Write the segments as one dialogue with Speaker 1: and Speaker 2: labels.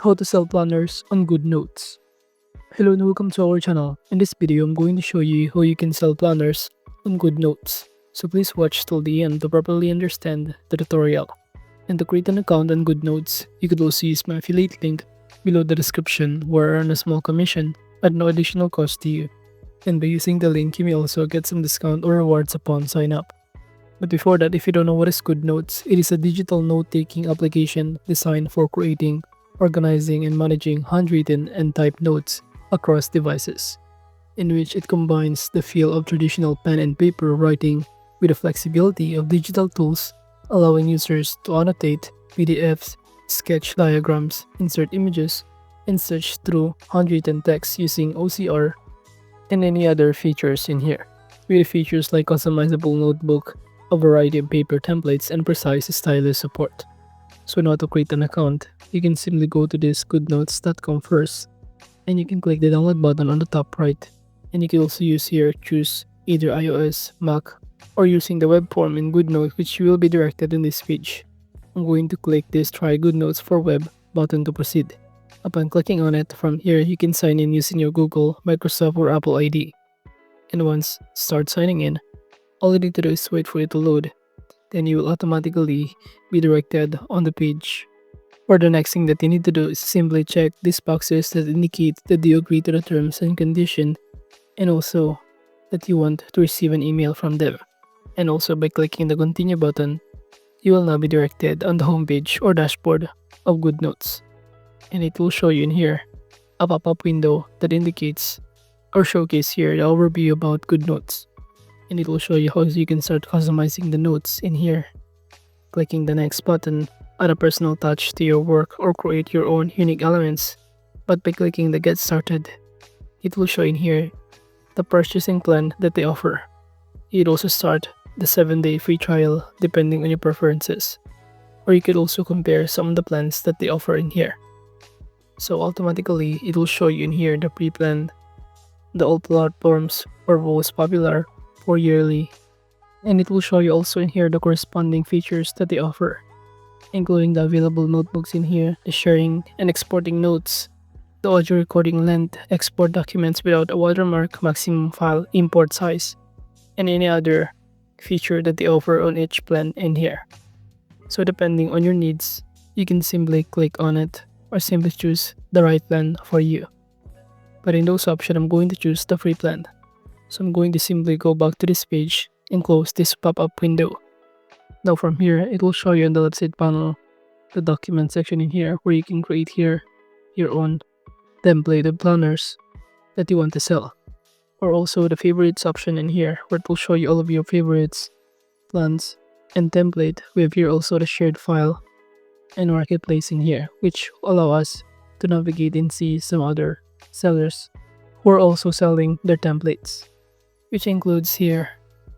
Speaker 1: How to sell planners on GoodNotes. Hello and welcome to our channel. In this video, I'm going to show you how you can sell planners on GoodNotes. So please watch till the end to properly understand the tutorial. And to create an account on GoodNotes, you could also use my affiliate link below the description where I earn a small commission at no additional cost to you. And by using the link, you may also get some discount or rewards upon sign up. But before that, if you don't know what is GoodNotes, it is a digital note-taking application designed for creating, organizing, and managing handwritten and typed notes across devices, in which it combines the feel of traditional pen and paper writing with the flexibility of digital tools, allowing users to annotate PDFs, sketch diagrams, insert images, and search through handwritten text using OCR and any other features in here, with features like customizable notebook, a variety of paper templates, and precise stylus support. So now to create an account, you can simply go to this goodnotes.com first, and you can click the download button on the top right, and you can also use here choose either iOS, Mac, or using the web form in GoodNotes, which will be directed in this page. I'm going to click this try GoodNotes for web button to proceed. Upon clicking on it, from here you can sign in using your Google, Microsoft, or Apple ID. And once start signing in, all you need to do is wait for it to load. Then you will automatically be directed on the page. Or the next thing that you need to do is simply check these boxes that indicate that you agree to the terms and condition, and also that you want to receive an email from them. And also by clicking the continue button, you will now be directed on the homepage or dashboard of GoodNotes. And it will show you in here a pop-up window that indicates or showcase here the overview about GoodNotes. And it will show you how you can start customizing the notes in here. Clicking the next button, add a personal touch to your work or create your own unique elements. But by clicking the get started, it will show in here the purchasing plan that they offer. You'd also start the 7-day free trial depending on your preferences. Or you could also compare some of the plans that they offer in here. So automatically, it will show you in here the pre-plan, the all platforms or most popular for yearly, and it will show you also in here the corresponding features that they offer, including the available notebooks in here, the sharing and exporting notes, the audio recording length, export documents without a watermark, maximum file import size, and any other feature that they offer on each plan in here. So depending on your needs, you can simply click on it or simply choose the right plan for you. But in those options, I'm going to choose the free plan. So I'm going to simply go back to this page and close this pop-up window. Now from here, it will show you on the left side panel the document section in here where you can create here your own template of planners that you want to sell. Or also the favorites option in here where it will show you all of your favorites, plans, and template. We have here also the shared file and marketplace in here, which allow us to navigate and see some other sellers who are also selling their templates, which includes here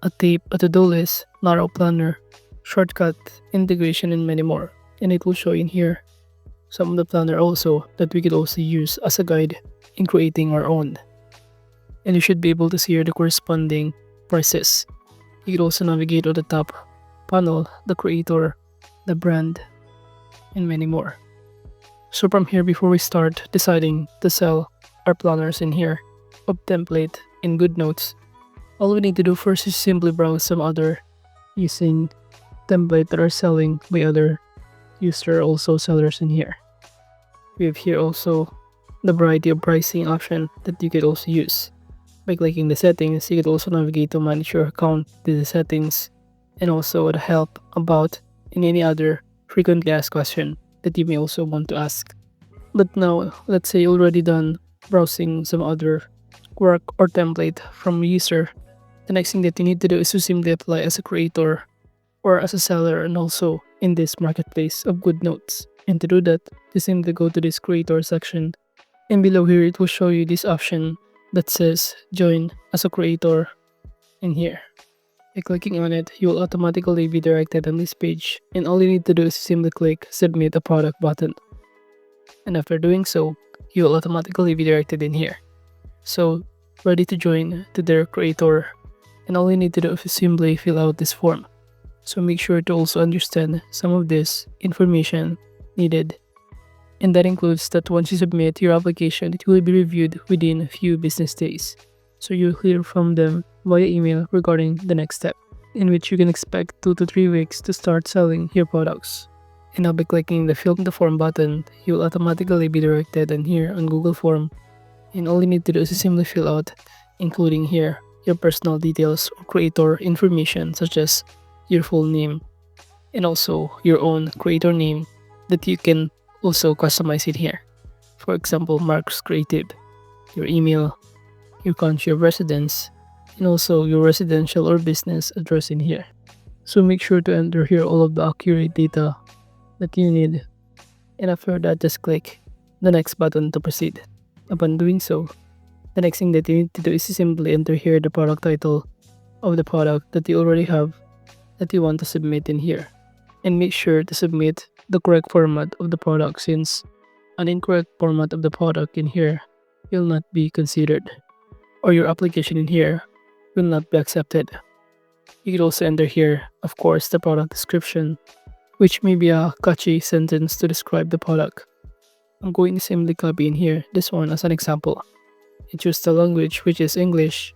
Speaker 1: a tape, a to-do list, narrow planner, shortcut, integration, and many more. And it will show in here some of the planner also that we could also use as a guide in creating our own. And you should be able to see here the corresponding prices. You could also navigate on the top panel, the creator, the brand, and many more. So from here, before we start deciding to sell our planners in here of template in GoodNotes, all we need to do first is simply browse some other using template that are selling by other user also sellers in here. We have here also the variety of pricing option that you could also use. By clicking the settings, you could also navigate to manage your account to the settings, and also the help, about, and any other frequently asked question that you may also want to ask. But now, let's say you're already done browsing some other work or template from a user. The next thing that you need to do is to simply apply as a creator or as a seller, and also in this marketplace of GoodNotes. And to do that, you simply go to this creator section, and below here it will show you this option that says join as a creator in here. By clicking on it, you will automatically be directed on this page, and all you need to do is simply click submit a product button. And after doing so, you will automatically be directed in here. So ready to join to their creator, and all you need to do is simply fill out this form. So make sure to also understand some of this information needed And that includes that once you submit your application, it will be reviewed within a few business days. So you'll hear from them via email regarding the next step, in which you can expect 2 to 3 weeks to start selling your products. And now by clicking the fill the form button, you'll automatically be directed in here on Google Form. And all you need to do is simply fill out, including here, your personal details or creator information such as your full name and also your own creator name that you can also customize it here. For example, Mark's Creative, your email, your country of residence, and also your residential or business address in here. So make sure to enter here all of the accurate data that you need, and after that just click the next button to proceed. Upon doing so, the next thing that you need to do is simply enter here the product title of the product that you already have that you want to submit in here. And make sure to submit the correct format of the product, since an incorrect format of the product in here will not be considered, or your application in here will not be accepted. You could also enter here, of course, the product description, which may be a catchy sentence to describe the product. I'm going to simply copy in here this one as an example and choose the language, which is English.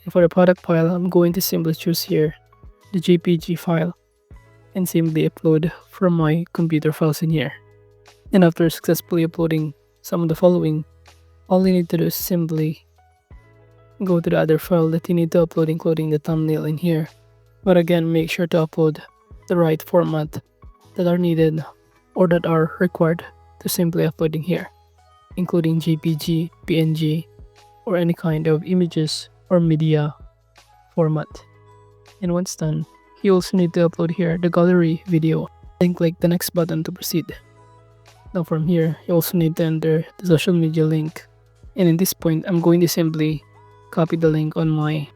Speaker 1: And for the product file, I'm going to simply choose here the JPG file and simply upload from my computer files in here. And after successfully uploading some of the following, all you need to do is simply go to the other file that you need to upload, including the thumbnail in here. But again, make sure to upload the right format that are needed or that are required to simply upload in here, including JPG, PNG, or any kind of images or media format. And once done, you also need to upload here the gallery video and click the next button to proceed. Now from here, you also need to enter the social media link. And in this point, I'm going to simply copy the link on my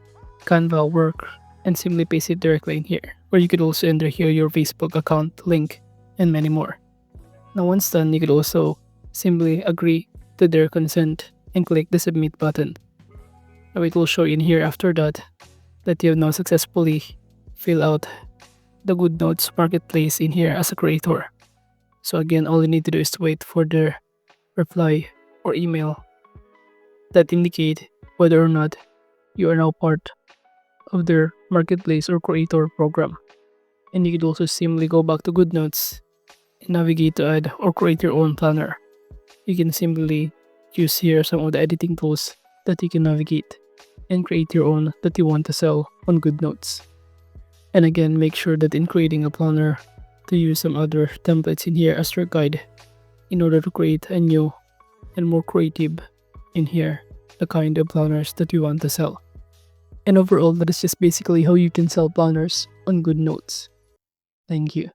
Speaker 1: Canva work and simply paste it directly in here. Or you could also enter here your Facebook account link and many more. Now once done, you could also simply agree to their consent and click the submit button. Now it will show in here after that you have now successfully filled out the GoodNotes marketplace in here as a creator. So again, all you need to do is to wait for their reply or email that indicate whether or not you are now part of their marketplace or creator program. And you could also simply go back to GoodNotes and navigate to add or create your own planner. You can simply choose here some of the editing tools that you can navigate and create your own that you want to sell on GoodNotes. And again, make sure that in creating a planner to use some other templates in here as your guide in order to create a new and more creative in here the kind of planners that you want to sell. And overall, that is just basically how you can sell planners on GoodNotes. Thank you.